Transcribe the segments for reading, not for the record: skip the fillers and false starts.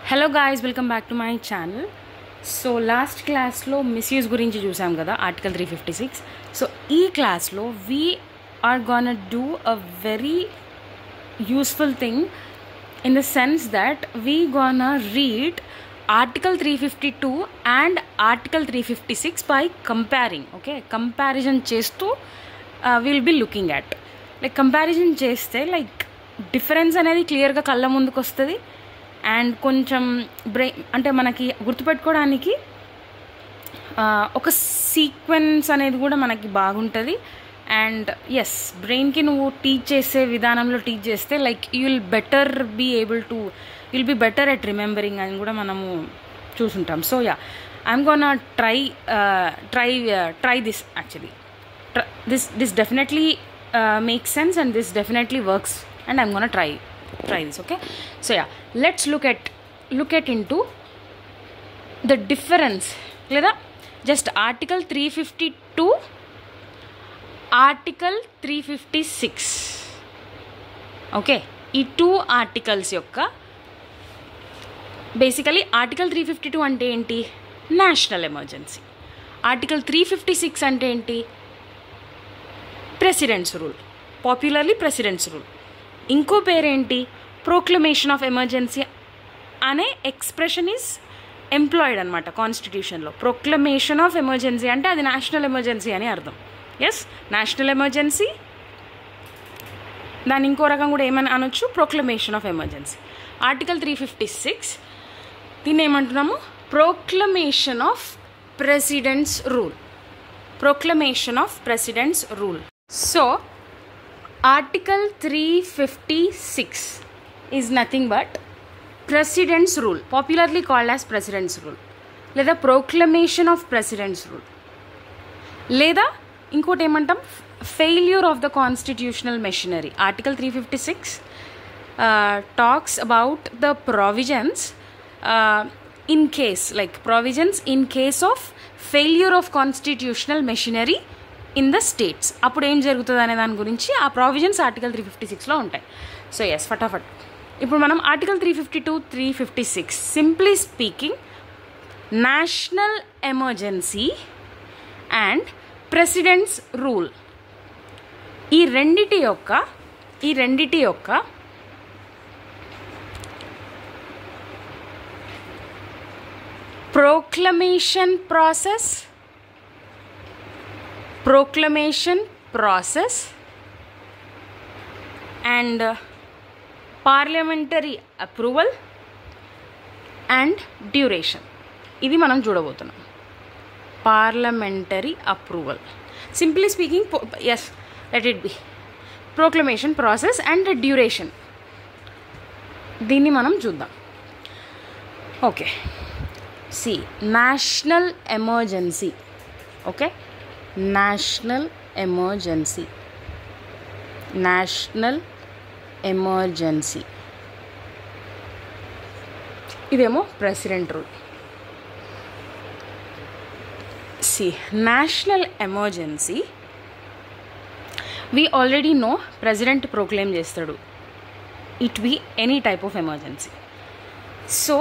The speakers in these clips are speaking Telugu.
Hello guys, welcome back to my channel. So last class lo misuse gurinchi chusam kada article 356. So ee class lo we are gonna do a very useful thing in the sense that we gonna read article 352 and article 356 by comparing. Okay, comparison chestu we'll be looking at. Like comparison cheste like difference anedi clear ga kalla munduku vastadi. And కొంచెం బ్రెయిన్ అంటే మనకి గుర్తుపెట్టుకోవడానికి ఒక సీక్వెన్స్ అనేది కూడా మనకి బాగుంటుంది. అండ్ ఎస్, బ్రెయిన్కి నువ్వు టీచ్ చేసే విధానంలో టీచ్ చేస్తే like you will be better at remembering అని కూడా మనము చూసుంటాం. So yeah, I'm gonna try this actually. This definitely makes sense and this definitely works and I'm gonna try this. Okay, so yeah, let's look at into the difference leda just article 352 article 356. okay, ee two articles yokka basically article 352 ante enti national emergency, article 356 ante enti president's rule, popularly president's rule. ఇంకో పేరేంటి, ప్రోక్లమేషన్ ఆఫ్ ఎమర్జెన్సీ అనే ఎక్స్ప్రెషన్ ఈజ్ ఎంప్లాయిడ్ అనమాట కాన్స్టిట్యూషన్లో. ప్రొక్లమేషన్ ఆఫ్ ఎమర్జెన్సీ అంటే అది నేషనల్ ఎమర్జెన్సీ అని అర్థం. ఎస్, నేషనల్ ఎమర్జెన్సీ, దాన్ని ఇంకో రకం కూడా ఏమని అనొచ్చు, ప్రొక్లమేషన్ ఆఫ్ ఎమర్జెన్సీ. ఆర్టికల్ 356 దీన్ని ఏమంటున్నాము, proclamation of president's rule. Proclamation of president's rule. So Article 356 is nothing but President's Rule, popularly called as President's Rule, లేదా Proclamation of President's Rule, లేదా ఇంకోటి ఏమంటాం, Failure of the Constitutional Machinery. Article 356 talks about the provisions in case, like provisions in case of failure of constitutional machinery in the states. అప్పుడు ఏం జరుగుతుంది అనే దాని గురించి ఆ ప్రావిజన్స్ ఆర్టికల్ 356లో ఉంటాయి. సో ఎస్, ఫటాఫట్ ఇప్పుడు మనం article 352, 356 simply speaking national emergency and presidents rule, ఈ రెండిటి యొక్క proclamation process and parliamentary approval and duration, ఇది మనం చూడబోతున్నాం. parliamentary approval, simply speaking, yes, let it be proclamation process and duration, దీన్ని మనం చూద్దాం. Okay, see, national emergency. okay, national emergency ఇదేమో president rule. See, national emergency we already know president proclaim చేస్తాడు, it be any type of emergency. So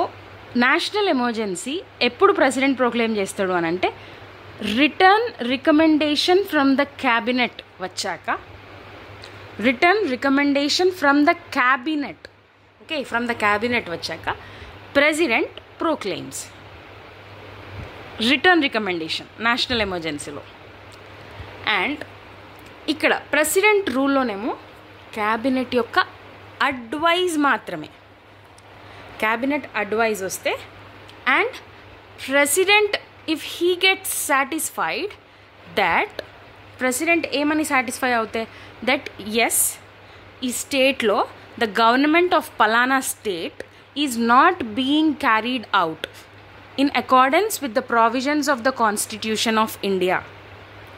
national emergency ఎప్పుడు ప్రెసిడెంట్ ప్రోక్లెయిమ్ చేస్తాడు అని అంటే, return recommendation from the cabinet వచ్చాక, return recommendation from the cabinet, okay, from the cabinet వచ్చాక president proclaims return recommendation national ఎమర్జెన్సీలో. అండ్ ఇక్కడ ప్రెసిడెంట్ రూల్లోనేమో క్యాబినెట్ యొక్క అడ్వైజ్ మాత్రమే, క్యాబినెట్ అడ్వైజ్ వస్తే and president if he gets satisfied that president ఏమని సాటిస్ఫై అవుతే దట్ ఎస్, ఈ స్టేట్లో ద గవర్నమెంట్ ఆఫ్ పలానా state is not being carried out in accordance with the provisions of the constitution of India.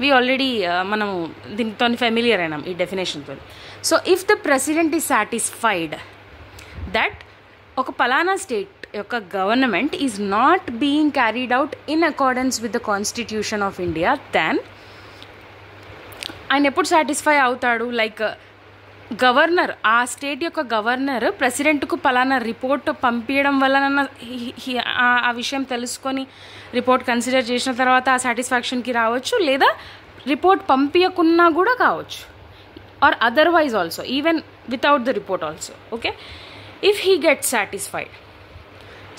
We already మనము దీనితో ఫెమిలియర్ అయినాం ఈ డెఫినేషన్తో. So if the president is satisfied that ఒక పలానా స్టేట్ యొక్క government is not being carried out in accordance with the constitution of India, then ఆయన ఎప్పుడు సాటిస్ఫై అవుతాడు, లైక్ గవర్నర్, ఆ స్టేట్ యొక్క గవర్నర్ ప్రెసిడెంట్కు పలానా రిపోర్ట్ పంపించడం వలన ఆ విషయం తెలుసుకొని రిపోర్ట్ కన్సిడర్ చేసిన తర్వాత ఆ సాటిస్ఫాక్షన్కి రావచ్చు, లేదా రిపోర్ట్ పంపించకున్నా కూడా కావచ్చు, or otherwise also, even without the report also. Okay, if he get satisfied.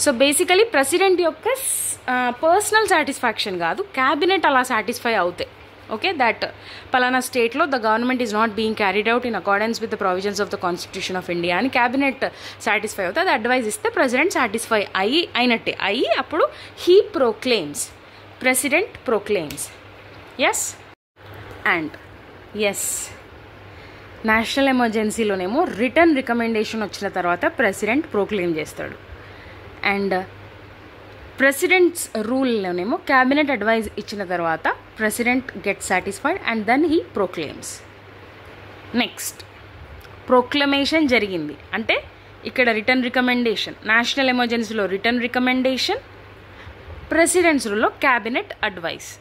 So basically president యొక్క పర్సనల్ సాటిస్ఫాక్షన్ కాదు, క్యాబినెట్ అలా సాటిస్ఫై అవుతాయి. ఓకే, దట్ పలానా స్టేట్లో the government is not being carried out in accordance with the provisions of the constitution of India అని క్యాబినెట్ సాటిస్ఫై అవుతుంది. అది అడ్వైజ్ ఇస్తే ప్రెసిడెంట్ సాటిస్ఫై అయినట్టే. అప్పుడు he proclaims, president proclaims. Yes and yes, national ఎమర్జెన్సీలోనేమో రిటర్న్ రికమెండేషన్ వచ్చిన తర్వాత ప్రెసిడెంట్ ప్రొక్లెయిమ్ చేస్తాడు. అండ్ ప్రెసిడెంట్స్ రూల్లోనేమో క్యాబినెట్ అడ్వైజ్ ఇచ్చిన తర్వాత president get satisfied and then he proclaims. Next, proclamation జరిగింది అంటే ఇక్కడ రిటర్న్ రికమెండేషన్, నేషనల్ ఎమర్జెన్సీలో రిటర్న్ రికమెండేషన్, ప్రెసిడెంట్స్ రూల్లో క్యాబినెట్ అడ్వైస్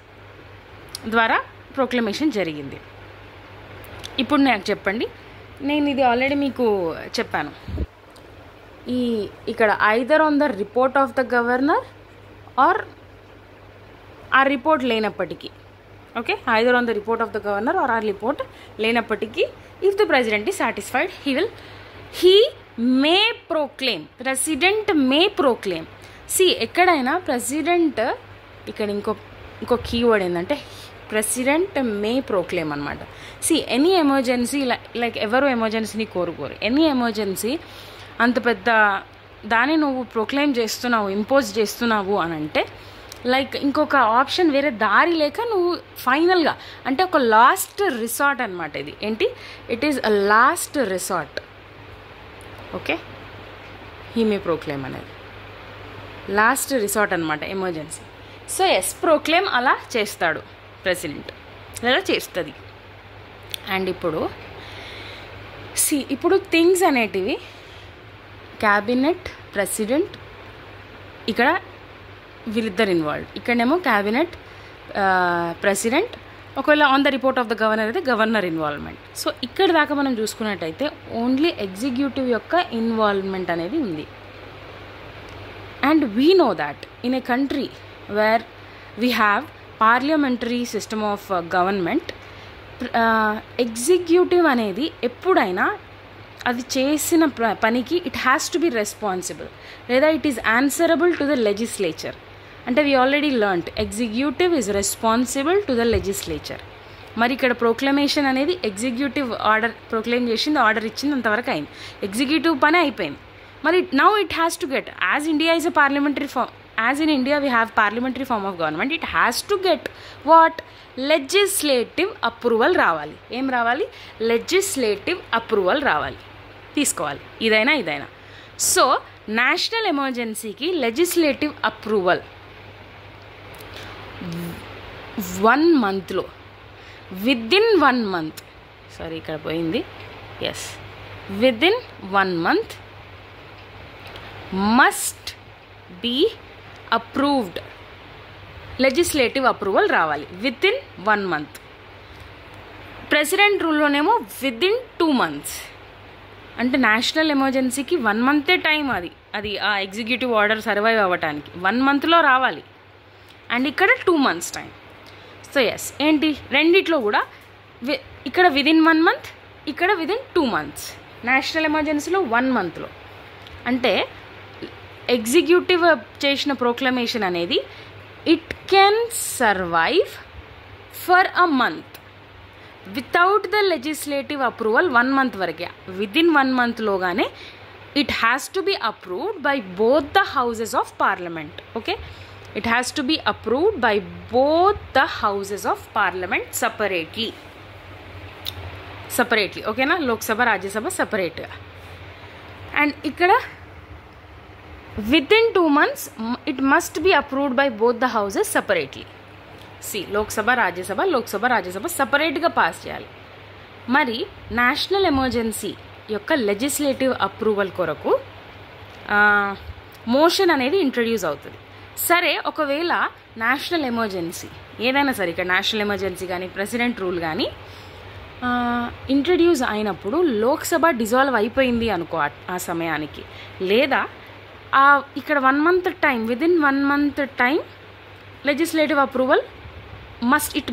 ద్వారా ప్రొక్లమేషన్ జరిగింది. ఇప్పుడు నాకు చెప్పండి, నేను ఇది ఆల్రెడీ మీకు చెప్పాను, ఇక్కడ either on the report of the governor or a report లేనప్పటికీ, okay, either on the report of the governor or a report లేనప్పటికీ if the president is satisfied he may proclaim, president may proclaim. ఎక్కడైనా ప్రెసిడెంట్, ఇక్కడ ఇంకో కీవర్డ్ ఏంటంటే ప్రెసిడెంట్ మే ప్రొక్లెయిమ్ అనమాట. ఎనీ ఎమర్జెన్సీ, లైక్ ఎవరు ఎమర్జెన్సీని కోరుకోరు, ఎనీ ఎమర్జెన్సీ అంత పెద్ద దాన్ని నువ్వు ప్రొక్లెయిమ్ చేస్తున్నావు, ఇంపోజ్ చేస్తున్నావు అని అంటే లైక్ ఇంకొక ఆప్షన్ వేరే దారి లేక నువ్వు ఫైనల్గా, అంటే ఒక లాస్ట్ రిసార్ట్ అనమాట ఇది. ఏంటి, it is a last resort. Okay, he may proclaim అనేది లాస్ట్ రిసార్ట్ అనమాట ఎమర్జెన్సీ. సో ఎస్, ప్రొక్లెయిమ్ అలా చేస్తాడు ప్రెసిడెంట్, లేదా చేస్తుంది. అండ్ ఇప్పుడు థింగ్స్ అనేటివి క్యాబినెట్, ప్రెసిడెంట్, ఇక్కడ వీళ్ళిద్దరు ఇన్వాల్వ్డ్. ఇక్కడనేమో క్యాబినెట్, ప్రెసిడెంట్, ఒకవేళ on the report of the governor అయితే గవర్నర్ ఇన్వాల్వ్మెంట్. సో ఇక్కడ దాకా మనం చూసుకున్నట్టయితే ఓన్లీ ఎగ్జిక్యూటివ్ యొక్క ఇన్వాల్వ్మెంట్ అనేది ఉంది. And we know that in a country where we have parliamentary system of government, executive అనేది ఎప్పుడైనా అది చేసిన పనికి it has to be responsible, లేదా it is answerable to the legislature. అంటే we already learned executive is responsible to the legislature. మరి ఇక్కడ ప్రొక్లమేషన్ అనేది ఎగ్జిక్యూటివ్ ఆర్డర్ ప్రొక్లెయిమ్ చేసింది, ఆర్డర్ ఇచ్చింది, అంతవరకు అయింది, ఎగ్జిక్యూటివ్ పని అయిపోయింది. మరి now it has to get, as India is a parliamentary form, as in India we have parliamentary form of government, it has to get what, legislative approval రావాలి. ఏం రావాలి, లెజిస్లేటివ్ అప్రూవల్ రావాలి, తీసుకోవాలి, ఇదైనా. సో నేషనల్ ఎమర్జెన్సీకి లెజిస్లేటివ్ అప్రూవల్ 1 monthలో, విదిన్ 1 month, సారీ ఇక్కడ పోయింది, yes, within 1 month must be approved, legislative approval రావాలి వితిన్ 1 month. ప్రెసిడెంట్ రూల్లోనేమో విదిన్ 2 months. అంటే నేషనల్ ఎమర్జెన్సీకి 1 month టైం, అది ఆ ఎగ్జిక్యూటివ్ ఆర్డర్ సర్వైవ్ అవ్వటానికి 1 monthలో రావాలి. అండ్ ఇక్కడ 2 months టైం. సో ఎస్, ఏంటి రెండిట్లో కూడా ఇక్కడ విదిన్ 1 month, ఇక్కడ విదిన్ 2 months. నేషనల్ ఎమర్జెన్సీలో 1 monthలో, అంటే ఎగ్జిక్యూటివ్ చేసిన ప్రొక్లమేషన్ అనేది it can survive for a month without the legislative approval 1 month వరకే. విదిన్ 1 monthలోగానే it has to be approved by both the houses of parliament. Okay, it has to be approved by both the houses of parliament separately. ఓకేనా, లోక్సభ రాజ్యసభ సపరేట్గా. అండ్ ఇక్కడ within 2 months it must be approved by both the houses separately. Lok Sabha Rajya Sabha సపరేట్గా పాస్ చేయాలి. మరి నేషనల్ ఎమర్జెన్సీ యొక్క లెజిస్లేటివ్ అప్రూవల్ కొరకు మోషన్ అనేది ఇంట్రడ్యూస్ అవుతుంది. సరే, ఒకవేళ నేషనల్ ఎమర్జెన్సీ ఏదైనా సరే, ఇక్కడ నేషనల్ ఎమర్జెన్సీ కానీ ప్రెసిడెంట్ రూల్ కానీ ఇంట్రడ్యూస్ అయినప్పుడు లోక్సభ డిజాల్వ్ అయిపోయింది అనుకో ఆ సమయానికి, లేదా ఇక్కడ 1 month time, within 1 month time legislative approval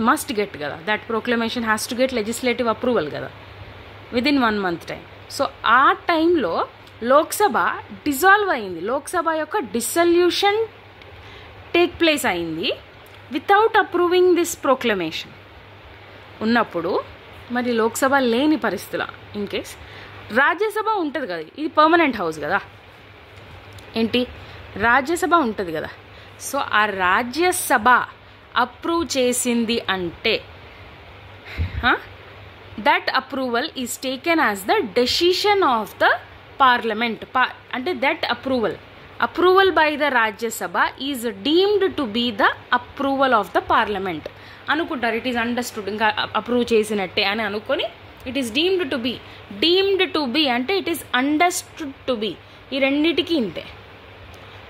must get కదా, that proclamation has to get legislative approval కదా విదిన్ 1 month టైం. సో ఆ టైంలో లోక్సభ డిజాల్వ్ అయింది, లోక్సభ యొక్క డిసల్యూషన్ టేక్ ప్లేస్ అయింది వితౌట్ అప్రూవింగ్ దిస్ ప్రొక్లమేషన్ ఉన్నప్పుడు, మరి లోక్సభ లేని పరిస్థితుల ఇన్ కేస్ రాజ్యసభ ఉంటుంది కదా, ఇది పర్మనెంట్ హౌస్ కదా, ఏంటి రాజ్యసభ ఉంటుంది కదా. సో ఆ రాజ్యసభ అప్రూవ్ చేసింది అంటే that approval is taken as the decision of the parliament. అంటే that approval by the Rajya Sabha is deemed to be the approval of the parliament అనుకుంటారు. ఇట్ ఈస్ అండర్స్టూడ్, ఇంకా అప్రూవ్ చేసినట్టే అని అనుకొని it is deemed to be అంటే it is understood to be. ఈ రెండిటికి ఇంతే.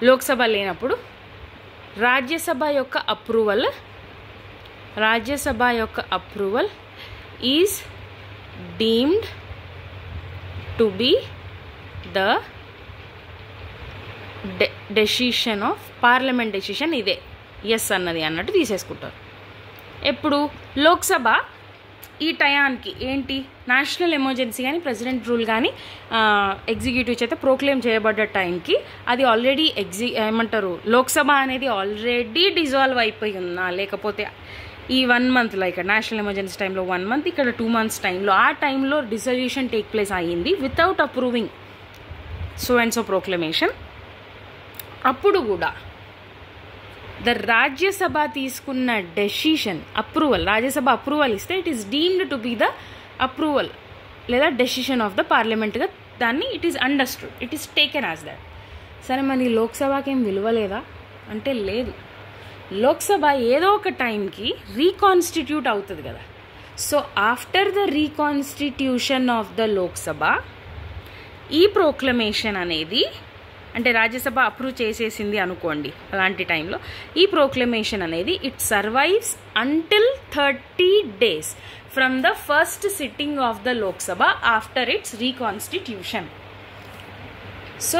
లోక్సభ లేనప్పుడు రాజ్యసభ యొక్క approval is deemed to be the decision of parliament. Decision ఇదే, ఎస్ అన్నది అన్నట్టు తీసేసుకుంటారు. ఎప్పుడు లోక్సభ ఈ టయానికి ఏంటి నేషనల్ ఎమర్జెన్సీ కానీ ప్రెసిడెంట్ రూల్ కానీ ఎగ్జిక్యూటివ్ చేత ప్రోక్లెయిమ్ చేయబడ్డ టైంకి అది ఆల్రెడీ లోక్సభ అనేది ఆల్రెడీ డిజాల్వ్ అయిపోయి ఉన్నా, లేకపోతే ఈ 1 month లైక్ నేషనల్ ఎమర్జెన్సీ టైంలో 1 month, ఇక్కడ 2 months టైంలో, ఆ టైంలో డిసల్యూషన్ టేక్ ప్లేస్ అయ్యింది without approving so and so proclamation. అప్పుడు కూడా ద రాజ్యసభ తీసుకున్న డెసిషన్ రాజ్యసభ అప్రూవల్ ఇస్తే it is deemed to be the approval లేదా డెసిషన్ ఆఫ్ ద పార్లమెంట్గా దాన్ని it is understood, it is taken as that. సరే, మరి లోక్సభకి ఏం విలువ లేదా అంటే లేదు. లోక్సభ ఏదో ఒక టైంకి రీకాన్స్టిట్యూట్ అవుతుంది కదా. So after the reconstitution of the Lok Sabha ఈ ప్రోక్లమేషన్ అనేది, అంటే రాజ్యసభ అప్రూవ్ చేసేసింది అనుకోండి, అలాంటి టైంలో ఈ ప్రోక్లమేషన్ అనేది it survives until 30 days from the first sitting of the Lok Sabha after its reconstitution. So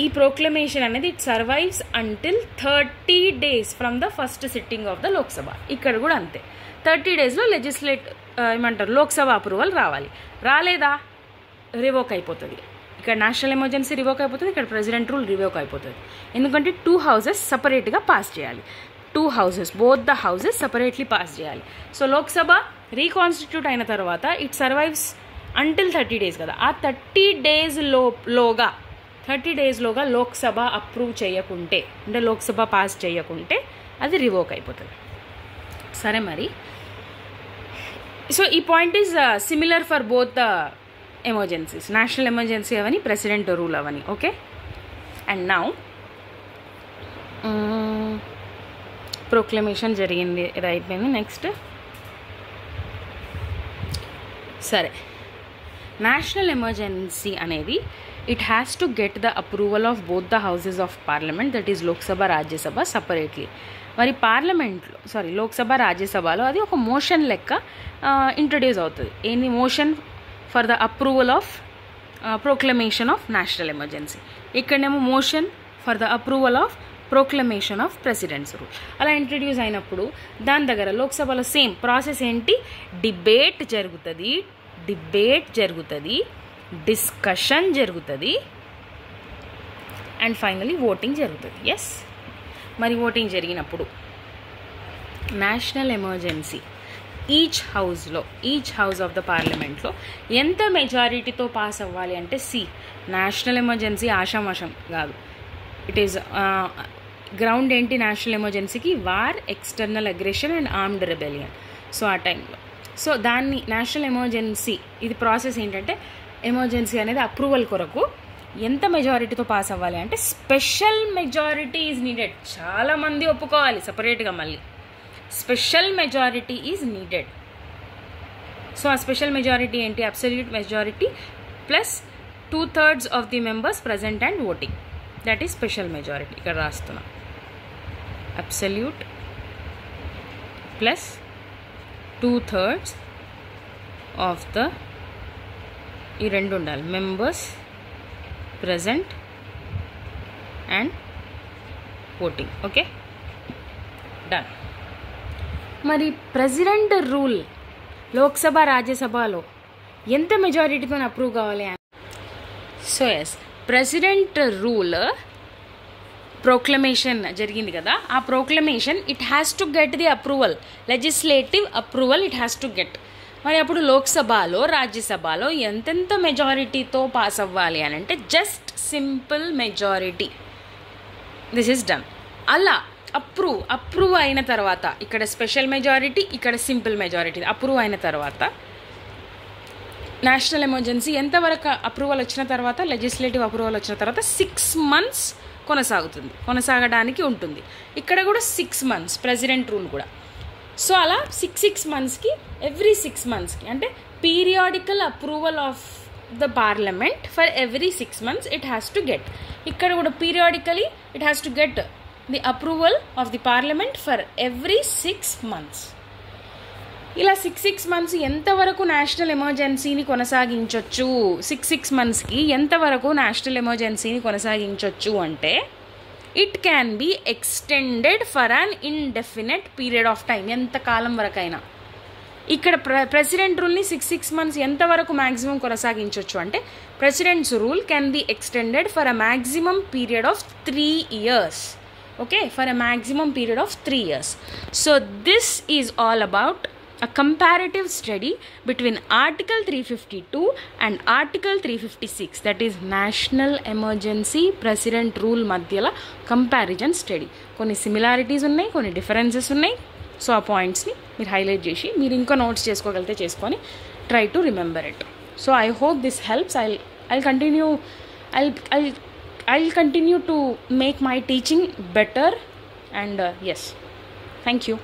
ఈ ప్రోక్లమేషన్ అనేది it survives until 30 days from the first sitting of the Lok Sabha. ఇక్కడ కూడా అంతే, 30 daysలో లోక్సభ అప్రూవల్ రావాలి. రాలేదా రివోక్ అయిపోతుంది. ఇక్కడ నేషనల్ ఎమర్జెన్సీ రివోక్ అయిపోతుంది, ఇక్కడ ప్రెసిడెంట్ రూల్ రివోక్ అయిపోతుంది. ఎందుకంటే 2 houses సపరేట్గా పాస్ చేయాలి, 2 houses both the houses separately pass చేయాలి. సో లోక్సభ రీకాన్స్టిట్యూట్ అయిన తర్వాత ఇట్ సర్వైవ్స్ అంటిల్ 30 days కదా. ఆ 30 days లోగా లోక్సభ అప్రూవ్ చేయకుంటే, అంటే లోక్సభ పాస్ చేయకుంటే అది రివోక్ అయిపోతుంది. సరే, మరి సో ఈ point is similar for both the emergencies, national emergency Avani president rule Avani. Okay, and now proclamation జరిగింది, ఇది అయిపోయింది. నెక్స్ట్ సరే, నేషనల్ ఎమర్జెన్సీ అనేది it has to get the approval of both the houses of parliament, that is Lok Sabha Rajya Sabha separately. మరి లోక్సభ రాజ్యసభలో అది ఒక మోషన్ లెక్క ఇంట్రడ్యూస్ అవుతుంది. ఏంది motion for the approval of proclamation of national emergency. ఇక్కడనేమో motion for the approval of proclamation of president's rule. అలా ఇంట్రడ్యూస్ అయినప్పుడు దాని దగ్గర లోక్సభలో సేమ్ ప్రాసెస్ ఏంటి, డిబేట్ జరుగుతుంది, డిస్కషన్ జరుగుతుంది, అండ్ ఫైనలీ ఓటింగ్ జరుగుతుంది. ఎస్, మరి ఓటింగ్ జరిగినప్పుడు national emergency each house of the పార్లమెంట్లో ఎంత మెజారిటీతో పాస్ అవ్వాలి అంటే, నేషనల్ ఎమర్జెన్సీ ఆషామాషం కాదు. ఇట్ ఈస్ గ్రౌండ్ ఏంటి నేషనల్ ఎమర్జెన్సీకి, war, external aggression and armed rebellion. So ఆ టైంలో దాన్ని నేషనల్ ఎమర్జెన్సీ, ఇది ప్రాసెస్ ఏంటంటే ఎమర్జెన్సీ అనేది అప్రూవల్ కొరకు ఎంత మెజారిటీతో పాస్ అవ్వాలి అంటే స్పెషల్ మెజారిటీ ఈజ్ నీడెడ్. చాలామంది ఒప్పుకోవాలి సపరేట్గా, మళ్ళీ special majority is needed. So ఆ స్పెషల్ మెజారిటీ ఏంటి, absolute majority plus 2/3 of the members present and voting, that is special majority. ఇక్కడ రాస్తున్నా, అబ్సల్యూట్ ప్లస్ 2/3 ఆఫ్ ద, ఈ రెండు ఉండాలి, members present and voting. Okay, done. మరి ప్రెసిడెంట్ రూల్ లోక్సభ రాజ్యసభలో ఎంత మెజారిటీతో అప్రూవ్ కావాలి? So yes, president rule proclamation జరిగింది కదా, ఆ proclamation it has to get the approval, legislative approval it has to get. మరి అప్పుడు లోక్సభలో రాజ్యసభలో ఎంతెంత మెజారిటీతో పాస్ అవ్వాలి అని అంటే just simple majority. This is done. అలా అప్రూవ్ అయిన తర్వాత, ఇక్కడ స్పెషల్ మెజారిటీ, ఇక్కడ సింపుల్ మెజారిటీ అప్రూవ్ అయిన తర్వాత నేషనల్ ఎమర్జెన్సీ ఎంతవరకు అప్రూవల్ వచ్చిన తర్వాత, లెజిస్లేటివ్ అప్రూవల్ వచ్చిన తర్వాత 6 months కొనసాగడానికి ఉంటుంది. ఇక్కడ కూడా 6 months ప్రెసిడెంట్ రూల్ కూడా. సో అలా 6 monthsకి, ఎవ్రీ 6 monthsకి, అంటే periodical approval of the parliament for every 6 months it has to get. ఇక్కడ కూడా periodically it has to get the approval of the parliament for every 6 months. ఇలా 6 months ఎంతవరకు నేషనల్ ఎమర్జెన్సీని కొనసాగించవచ్చు, 6 monthsకి ఎంతవరకు నేషనల్ ఎమర్జెన్సీని కొనసాగించవచ్చు అంటే it can be extended for an indefinite period of time, ఎంతకాలం వరకైనా. ఇక్కడ ప్రెసిడెంట్ రూల్ని 6 months ఎంతవరకు మ్యాక్సిమం కొనసాగించవచ్చు అంటే presidents rule can be extended for a maximum period of 3 years. Okay, for a maximum period of 3 years. So this is all about a comparative study between Article 352 and Article 356, that is National Emergency President Rule మధ్యలో కంపారిజన్ స్టడీ. కొన్ని సిమిలారిటీస్ ఉన్నాయి, కొన్ని డిఫరెన్సెస్ ఉన్నాయి. సో ఆ పాయింట్స్ని మీరు హైలైట్ చేసి మీరు ఇంకా నోట్స్ చేసుకోగలిగితే చేసుకొని try to remember it. So I hope this helps. I'll continue to make my teaching better, and yes, thank you.